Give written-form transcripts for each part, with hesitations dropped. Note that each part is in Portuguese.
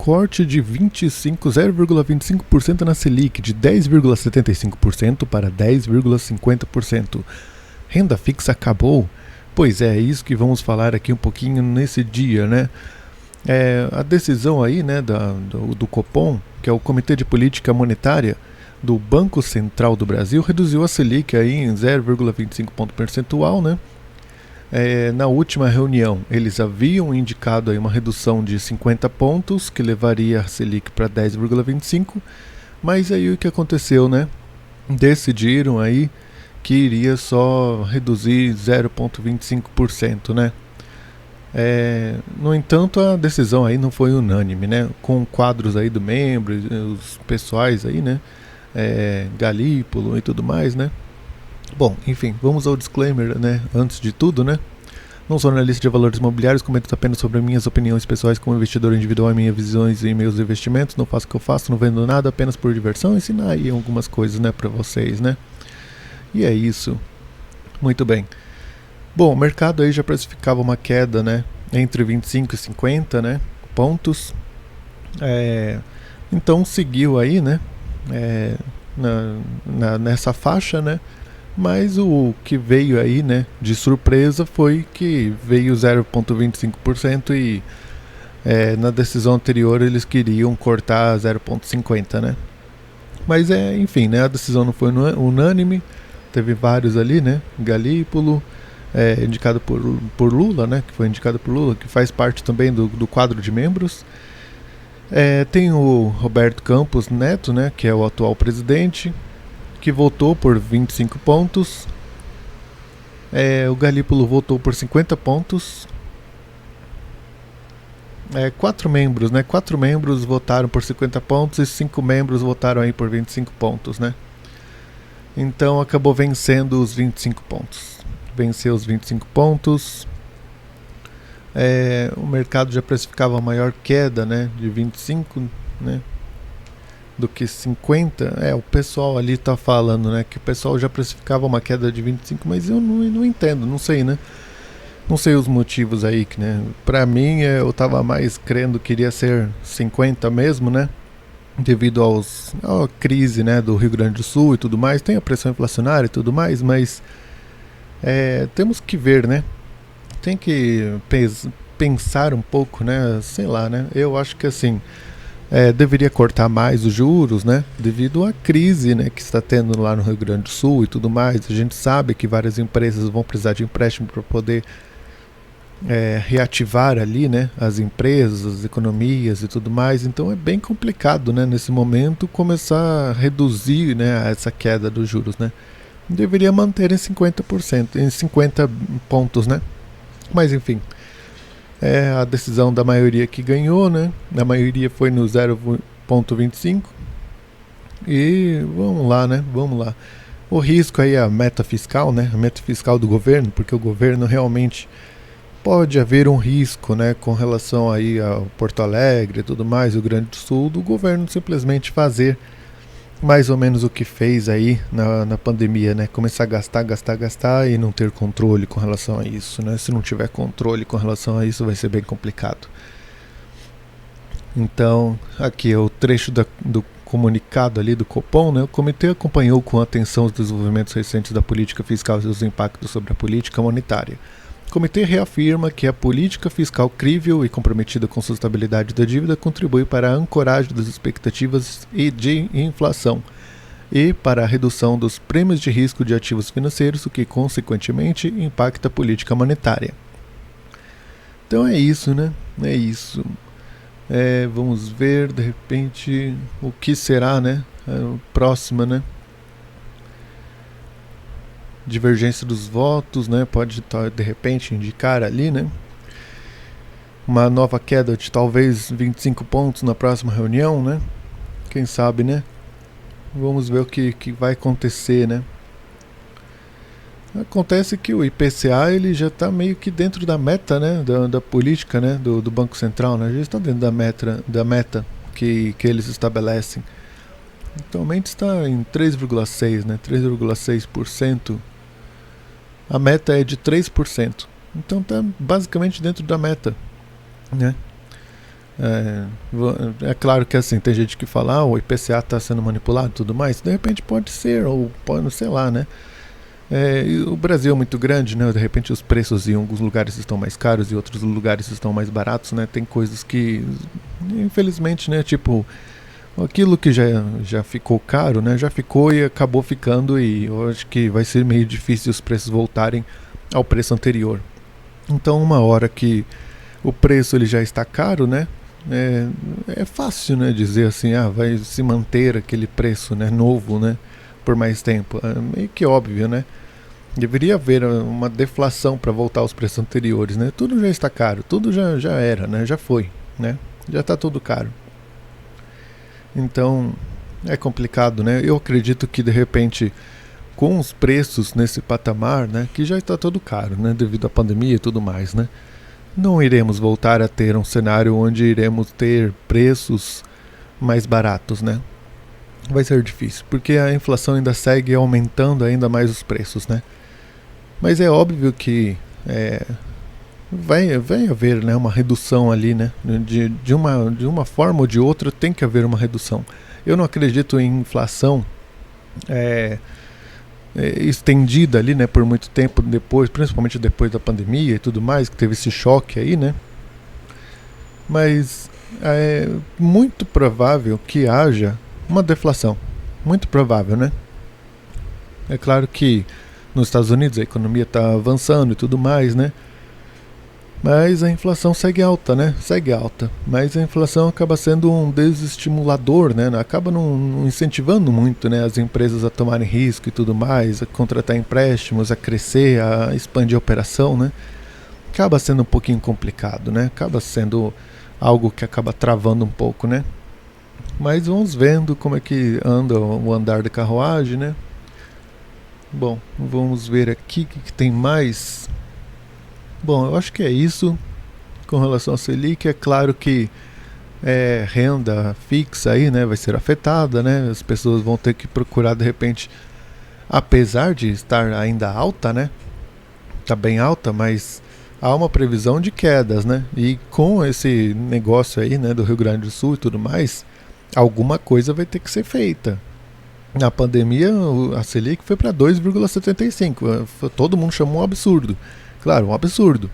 corte de 0,25% na Selic, de 10,75% para 10,50%. Renda fixa acabou? Pois é isso que vamos falar aqui um pouquinho nesse dia, né? A decisão aí, né, do Copom, que é o Comitê de Política Monetária do Banco Central do Brasil, reduziu a Selic aí em 0,25 ponto percentual, né? Na última reunião, eles haviam indicado aí uma redução de 50 pontos, que levaria a Selic para 10,25, mas aí o que aconteceu, né? Decidiram aí que iria só reduzir 0,25%, né? No entanto, a decisão aí não foi unânime, né? Com quadros aí do membro, os pessoais aí, né? Galípolo e tudo mais, né? Bom, enfim, vamos ao disclaimer, né? Antes de tudo, né? Não sou analista de valores imobiliários, comento apenas sobre minhas opiniões pessoais como investidor individual, minhas visões e meus investimentos. Não faço o que eu faço, não vendo nada, apenas por diversão, ensinar aí algumas coisas, né, pra vocês, né? E é isso. Muito bem. Bom, o mercado aí já precificava uma queda, né, entre 25 e 50, né, pontos. Então seguiu aí, né, nessa faixa, né, mas o que veio aí, né, de surpresa foi que veio 0,25% e na decisão anterior eles queriam cortar 0,50, né. Mas enfim, né, a decisão não foi unânime, teve vários ali, né, Galípolo, indicado por Lula, né, que foi indicado por Lula, que faz parte também do quadro de membros. Tem o Roberto Campos Neto, né, que é o atual presidente, que votou por 25 pontos. O Galípolo votou por 50 pontos. 4 membros, né, 4 membros votaram por 50 pontos e 5 membros votaram aí por 25 pontos, né. Então acabou vencendo os 25 pontos. Venceu os 25 pontos. O mercado já precificava a maior queda, né, de 25, né, do que 50. O pessoal ali tá falando, né, que o pessoal já precificava uma queda de 25, mas eu não entendo, não sei, né. Não sei os motivos aí, né. Pra mim, eu tava mais crendo que iria ser 50 mesmo, né, devido à crise, né, do Rio Grande do Sul e tudo mais. Tem a pressão inflacionária e tudo mais, mas temos que ver, né. Tem que pensar um pouco, né, sei lá, né. Eu acho que assim, deveria cortar mais os juros, né, devido à crise, né, que está tendo lá no Rio Grande do Sul e tudo mais. A gente sabe que várias empresas vão precisar de empréstimo para poder reativar ali, né, as empresas, as economias e tudo mais. Então é bem complicado, né, nesse momento começar a reduzir, né, essa queda dos juros, né. Deveria manter em 50%, em 50 pontos, né. Mas enfim, a decisão da maioria que ganhou, né. A maioria foi no 0,25. E vamos lá, né, vamos lá. O risco aí é a meta fiscal, né, a meta fiscal do governo, porque o governo realmente pode haver um risco, né, com relação aí ao Porto Alegre e tudo mais, o Rio Grande do Sul, do governo simplesmente fazer mais ou menos o que fez aí na pandemia, né? Começar a gastar e não ter controle com relação a isso, né? Se não tiver controle com relação a isso, vai ser bem complicado. Então, aqui é o trecho do comunicado ali do Copom, né? O comitê acompanhou com atenção os desenvolvimentos recentes da política fiscal e seus impactos sobre a política monetária. O comitê reafirma que a política fiscal crível e comprometida com a sustentabilidade da dívida contribui para a ancoragem das expectativas e de inflação e para a redução dos prêmios de risco de ativos financeiros, o que consequentemente impacta a política monetária. Então é isso, né? É isso. Vamos ver de repente o que será, né? Próxima, né? Divergência dos votos, né? Pode de repente indicar ali, né? Uma nova queda de talvez 25 pontos na próxima reunião, né? Quem sabe, né? Vamos ver o que vai acontecer, né? Acontece que o IPCA ele já está meio que dentro da meta, né? Da política, né? Do Banco Central, né? Já está dentro da meta que eles estabelecem. Atualmente está em 3,6%, né? 3,6%. A meta é de 3%. Então está basicamente dentro da meta, né? É claro que assim, tem gente que fala, o IPCA está sendo manipulado e tudo mais. De repente pode ser, ou pode, sei lá, né? O Brasil é muito grande, né? De repente os preços em alguns lugares estão mais caros e outros lugares estão mais baratos, né? Tem coisas que, infelizmente, né? Tipo, aquilo que já ficou caro, né? Já ficou e acabou ficando, e eu acho que vai ser meio difícil os preços voltarem ao preço anterior. Então, uma hora que o preço ele já está caro, né? É fácil, né, dizer assim, vai se manter aquele preço, né, novo, né, por mais tempo. É meio que óbvio, né? Deveria haver uma deflação para voltar aos preços anteriores, né? Tudo já está caro, tudo já era, né? Já foi, né? Já está tudo caro. Então é complicado, né? Eu acredito que de repente, com os preços nesse patamar, né, que já está tudo caro, né, devido à pandemia e tudo mais, né? Não iremos voltar a ter um cenário onde iremos ter preços mais baratos, né? Vai ser difícil, porque a inflação ainda segue aumentando ainda mais os preços, né? Mas é óbvio que vai haver, né, uma redução ali, né? De uma forma ou de outra tem que haver uma redução. Eu não acredito em inflação estendida ali, né, por muito tempo depois, principalmente depois da pandemia e tudo mais, que teve esse choque aí, né? Mas é muito provável que haja uma deflação. Muito provável, né? É claro que nos Estados Unidos a economia está avançando e tudo mais, né? Mas a inflação segue alta, né? Segue alta. Mas a inflação acaba sendo um desestimulador, né? Acaba não incentivando muito, né, as empresas a tomarem risco e tudo mais, a contratar empréstimos, a crescer, a expandir a operação, né? Acaba sendo um pouquinho complicado, né? Acaba sendo algo que acaba travando um pouco, né? Mas vamos vendo como é que anda o andar da carruagem, né? Bom, vamos ver aqui o que tem mais. Bom, eu acho que é isso com relação ao Selic. É claro que renda fixa aí, né, vai ser afetada, né? As pessoas vão ter que procurar de repente, apesar de estar ainda alta, né? Tá bem alta, mas há uma previsão de quedas, né? E com esse negócio aí, né, do Rio Grande do Sul e tudo mais, alguma coisa vai ter que ser feita. Na pandemia, a Selic foi para 2,75. Todo mundo chamou um absurdo. Claro, um absurdo.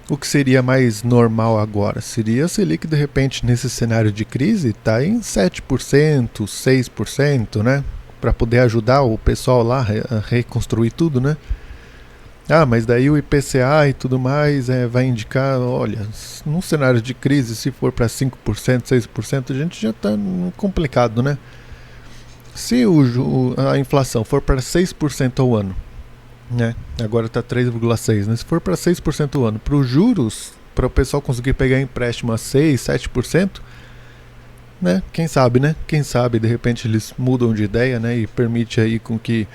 O que seria mais normal agora? Seria a Selic, de repente, nesse cenário de crise, tá em 7%, 6%, né? Para poder ajudar o pessoal lá a reconstruir tudo, né? Mas daí o IPCA e tudo mais vai indicar, olha, num cenário de crise, se for para 5%, 6%, a gente já está complicado, né? Se a inflação for para 6% ao ano, né? Agora está 3,6%, né? Se for para 6% ao ano, para os juros, para o pessoal conseguir pegar empréstimo a 6%, 7%, né? Quem sabe, né? Quem sabe, de repente eles mudam de ideia, né? E permite aí com que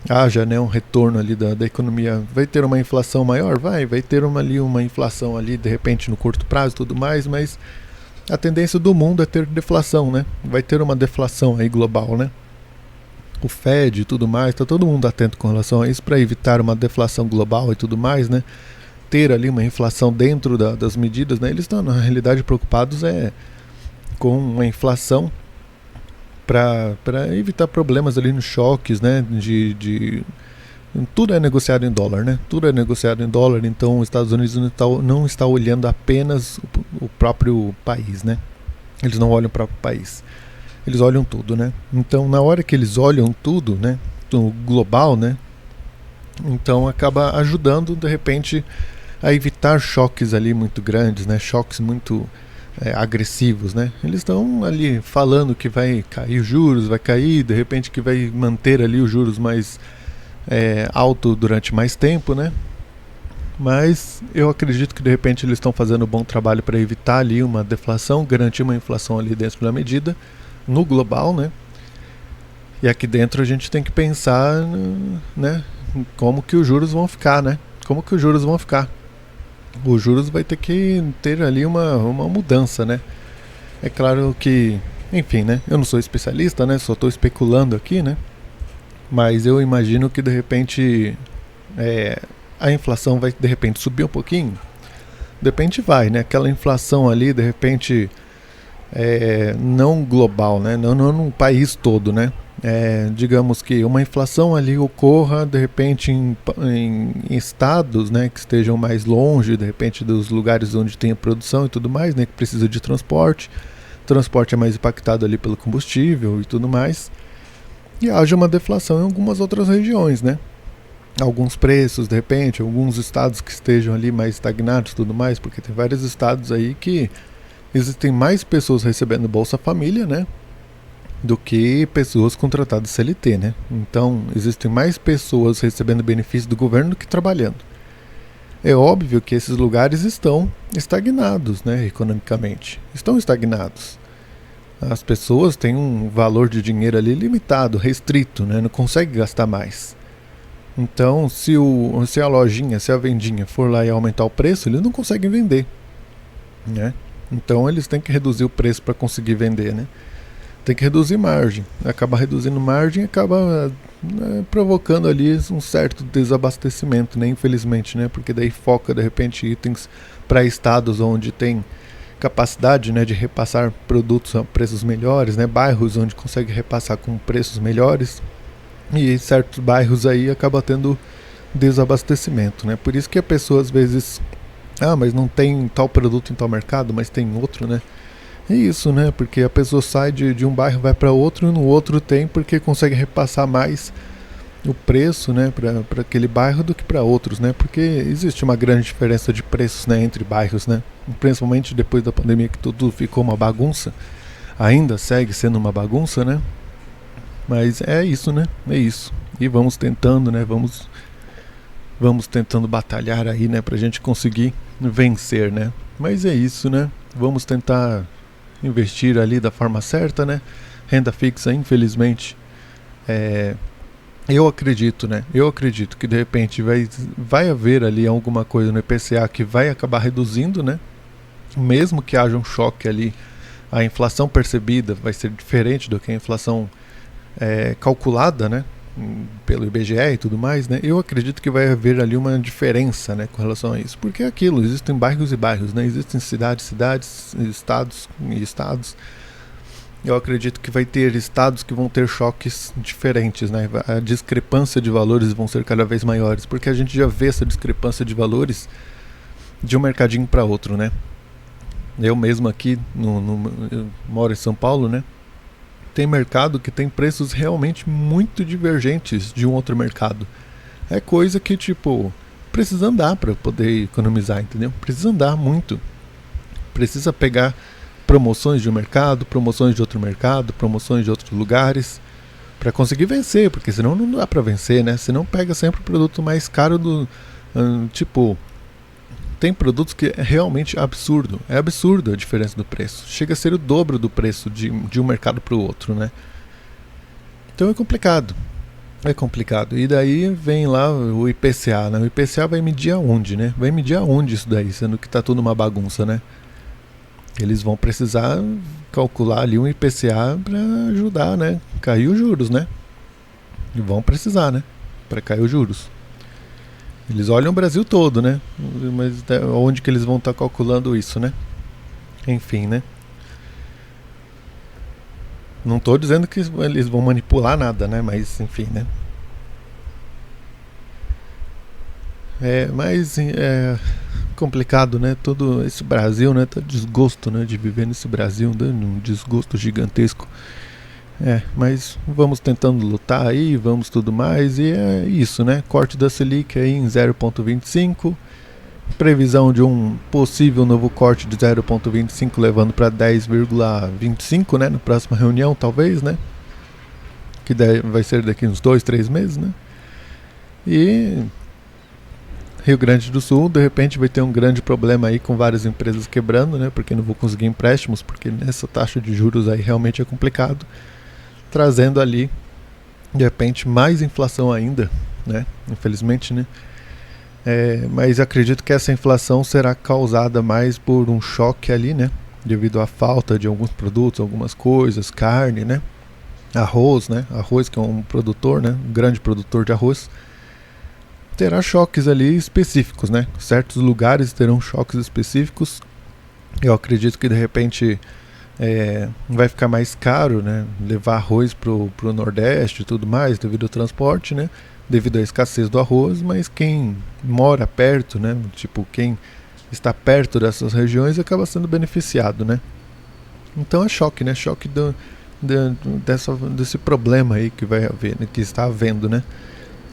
haja, né, um retorno ali da economia. Vai ter uma inflação maior? Vai ter uma inflação ali, de repente, no curto prazo e tudo mais, mas a tendência do mundo é ter deflação, né? Vai ter uma deflação aí global, né? O Fed e tudo mais, tá todo mundo atento com relação a isso para evitar uma deflação global e tudo mais, né? Ter ali uma inflação dentro das medidas, né? Eles estão, na realidade, preocupados com uma inflação para evitar problemas ali nos choques, né? Tudo é negociado em dólar, né? Tudo é negociado em dólar, então os Estados Unidos não está olhando apenas o próprio país, né? Eles não olham o próprio país. Eles olham tudo, né? Então, na hora que eles olham tudo, né? Do global, né? Então, acaba ajudando, de repente, a evitar choques ali muito grandes, né? Choques muito agressivos, né? Eles estão ali falando que vai cair os juros, vai cair, de repente que vai manter ali os juros mais alto durante mais tempo, né? Mas eu acredito que de repente eles estão fazendo um bom trabalho para evitar ali uma deflação, garantir uma inflação ali dentro da medida, no global, né? E aqui dentro a gente tem que pensar, né, como que os juros vão ficar, né? Como que os juros vão ficar? Os juros vai ter que ter ali uma mudança, né? É claro que, enfim, né? Eu não sou especialista, né? Só estou especulando aqui, né? Mas eu imagino que de repente a inflação vai de repente subir um pouquinho, De repente vai, né? Aquela inflação ali, de repente, não global, né? Não no país todo, né? Digamos que uma inflação ali ocorra de repente em estados, né, que estejam mais longe de repente dos lugares onde tem a produção e tudo mais, né, que precisa de transporte. O transporte é mais impactado ali pelo combustível e tudo mais, e haja uma deflação em algumas outras regiões, né? Alguns preços de repente, alguns estados que estejam ali mais estagnados e tudo mais, porque tem vários estados aí que existem mais pessoas recebendo Bolsa Família, né, do que pessoas contratadas CLT, né? Então, existem mais pessoas recebendo benefício do governo do que trabalhando. É óbvio que esses lugares estão estagnados, né, economicamente. Estão estagnados. As pessoas têm um valor de dinheiro ali limitado, restrito, né? Não conseguem gastar mais. Então, se a lojinha, se a vendinha for lá e aumentar o preço, eles não conseguem vender, né? Então, eles têm que reduzir o preço para conseguir vender, né? Tem que reduzir margem. Acaba reduzindo margem e acaba provocando ali um certo desabastecimento, né? Infelizmente, né? Porque daí foca de repente itens para estados onde tem capacidade, né, de repassar produtos a preços melhores, né? Bairros onde consegue repassar com preços melhores, e certos bairros aí acaba tendo desabastecimento, né? Por isso que a pessoa às vezes, mas não tem tal produto em tal mercado, mas tem outro, né? É isso, né? Porque a pessoa sai de um bairro, vai para outro, e no outro tem, porque consegue repassar mais o preço, né, para aquele bairro do que para outros, né? Porque existe uma grande diferença de preços, né, entre bairros, né? Principalmente depois da pandemia, que tudo ficou uma bagunça. Ainda segue sendo uma bagunça, né? Mas é isso, né? É isso. E vamos tentando, né? Vamos tentando batalhar aí, né, pra gente conseguir vencer, né? Mas é isso, né? Vamos tentar investir ali da forma certa, né? Renda fixa, infelizmente, eu acredito, né? Eu acredito que de repente vai haver ali alguma coisa no IPCA que vai acabar reduzindo, né? Mesmo que haja um choque ali, a inflação percebida vai ser diferente do que a inflação calculada, né, pelo IBGE e tudo mais, né? Eu acredito que vai haver ali uma diferença, né, com relação a isso, porque é aquilo, existem bairros e bairros, né? Existem cidades, estados e estados. Eu acredito que vai ter estados que vão ter choques diferentes, né? A discrepância de valores vão ser cada vez maiores, porque a gente já vê essa discrepância de valores de um mercadinho para outro, né? Eu mesmo aqui, eu moro em São Paulo, né? Tem mercado que tem preços realmente muito divergentes de um outro mercado. É coisa que, tipo, precisa andar para poder economizar, entendeu? Precisa andar muito. Precisa pegar promoções de um mercado, promoções de outro mercado, promoções de outros lugares, para conseguir vencer, porque senão não dá para vencer, né? Senão pega sempre o produto mais caro do... tipo... Tem produtos que é realmente absurdo. É absurdo a diferença do preço. Chega a ser o dobro do preço de um mercado para o outro, né? Então é complicado. É complicado. E daí vem lá o IPCA, né? O IPCA vai medir aonde, né? Vai medir aonde isso daí, sendo que tá tudo uma bagunça, né? Eles vão precisar calcular ali um IPCA para ajudar, né? Cair os juros, né? E vão precisar, né? Para cair os juros. Eles olham o Brasil todo, né? Mas onde que eles vão estar calculando isso, né? Enfim, né? Não estou dizendo que eles vão manipular nada, né? Mas, enfim, né? Mas é complicado, né? Todo esse Brasil, né? Tá desgosto, né? De viver nesse Brasil, dando um desgosto gigantesco. Mas vamos tentando lutar aí, vamos tudo mais, e é isso, né? Corte da Selic aí em 0,25, previsão de um possível novo corte de 0,25 levando para 10,25, né? Na próxima reunião, talvez, né? Que vai ser daqui uns 2, 3 meses, né? E Rio Grande do Sul, de repente, vai ter um grande problema aí com várias empresas quebrando, né? Porque não vou conseguir empréstimos, porque nessa taxa de juros aí realmente é complicado, trazendo ali, de repente, mais inflação ainda, né? Infelizmente, né? Mas acredito que essa inflação será causada mais por um choque ali, né? Devido à falta de alguns produtos, algumas coisas, carne, né? Arroz, né? Arroz, que é um produtor, né? Um grande produtor de arroz. terá choques ali específicos, né? Certos lugares terão choques específicos. Eu acredito que de repente vai ficar mais caro, né? Levar arroz pro Nordeste e tudo mais, devido ao transporte, né? Devido à escassez do arroz, mas quem mora perto, né? Tipo, quem está perto dessas regiões acaba sendo beneficiado, né? Então é choque, né? Choque desse problema aí que vai haver, né? Que está havendo, né?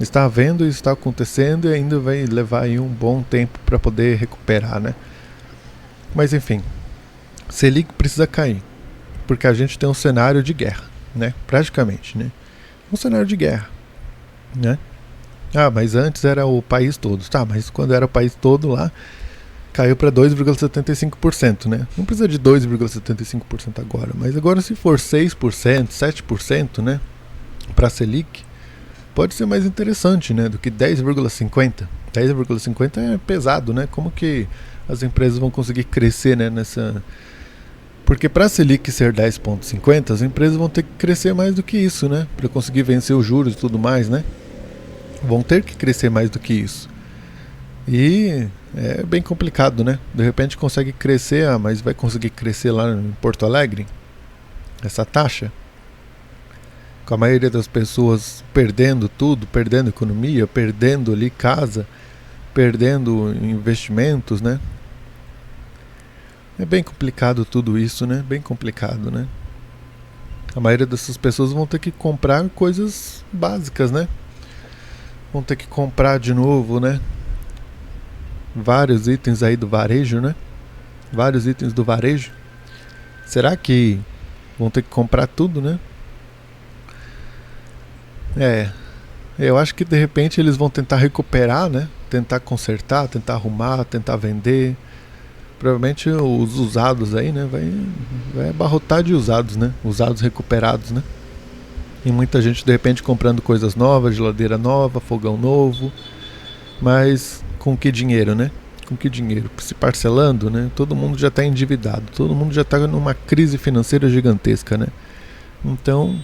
Está havendo e está acontecendo e ainda vai levar aí um bom tempo para poder recuperar, né? Mas enfim, Selic precisa cair, porque a gente tem um cenário de guerra, né? Praticamente, né? Um cenário de guerra, né? Ah, mas antes era o país todo. Tá, mas quando era o país todo lá, caiu para 2,75%, né? Não precisa de 2,75% agora, mas agora se for 6%, 7%, né, para Selic, pode ser mais interessante, né, do que 10,50%. 10,50% é pesado, né? Como que as empresas vão conseguir crescer, né, nessa... Porque para a Selic ser 10,50%, as empresas vão ter que crescer mais do que isso, né, para conseguir vencer os juros e tudo mais, né? Vão ter que crescer mais do que isso. E é bem complicado, né? De repente consegue crescer, mas vai conseguir crescer lá em Porto Alegre? Essa taxa? Com a maioria das pessoas perdendo tudo, perdendo economia, perdendo ali casa, perdendo investimentos, né? É bem complicado tudo isso, né? Bem complicado, né? A maioria dessas pessoas vão ter que comprar coisas básicas, né? Vão ter que comprar de novo, né? Vários itens aí do varejo, né? Vários itens do varejo. Será que vão ter que comprar tudo, né? Eu acho que de repente eles vão tentar recuperar, né? Tentar consertar, tentar arrumar, tentar vender. Provavelmente os usados aí, né? Vai abarrotar de usados, né? Usados recuperados, né? E muita gente de repente comprando coisas novas, geladeira nova, fogão novo. Mas com que dinheiro, né? Com que dinheiro? Se parcelando, né? Todo mundo já está endividado, todo mundo já está numa crise financeira gigantesca, né? Então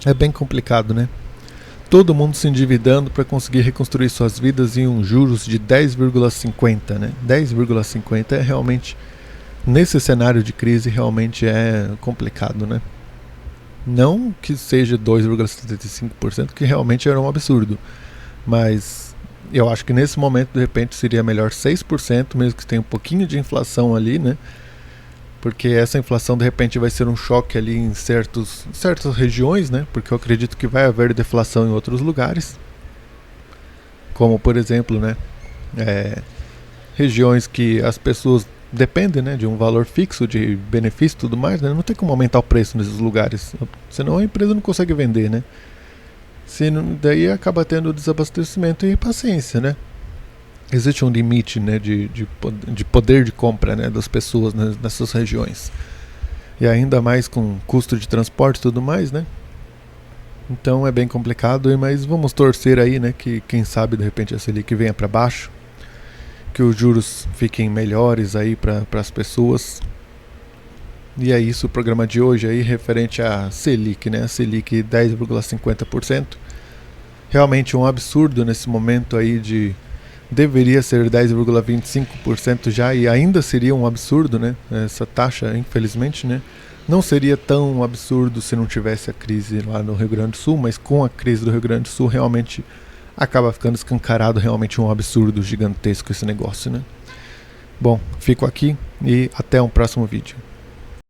é bem complicado, né? Todo mundo se endividando para conseguir reconstruir suas vidas em um juros de 10,50, né? 10,50 é realmente, nesse cenário de crise, realmente é complicado, né? Não que seja 2,75%, que realmente era um absurdo, mas eu acho que nesse momento, de repente, seria melhor 6%, mesmo que tenha um pouquinho de inflação ali, né? Porque essa inflação, de repente, vai ser um choque ali em certas regiões, né? Porque eu acredito que vai haver deflação em outros lugares. Como, por exemplo, né? Regiões que as pessoas dependem, né, de um valor fixo de benefício e tudo mais, né? Não tem como aumentar o preço nesses lugares, senão a empresa não consegue vender, né? Daí acaba tendo desabastecimento e paciência, né? Existe um limite, né, de poder de compra, né, das pessoas, né, nessas regiões. E ainda mais com custo de transporte e tudo mais, né? Então é bem complicado, mas vamos torcer aí, né, que quem sabe de repente a Selic venha para baixo, que os juros fiquem melhores aí para as pessoas. E é isso o programa de hoje aí referente à Selic, né? A Selic 10,50%. Realmente um absurdo nesse momento aí de... Deveria ser 10,25% já e ainda seria um absurdo, né? Essa taxa, infelizmente, né? Não seria tão absurdo se não tivesse a crise lá no Rio Grande do Sul, mas com a crise do Rio Grande do Sul realmente acaba ficando escancarado realmente um absurdo gigantesco esse negócio, né? Bom, fico aqui e até um próximo vídeo.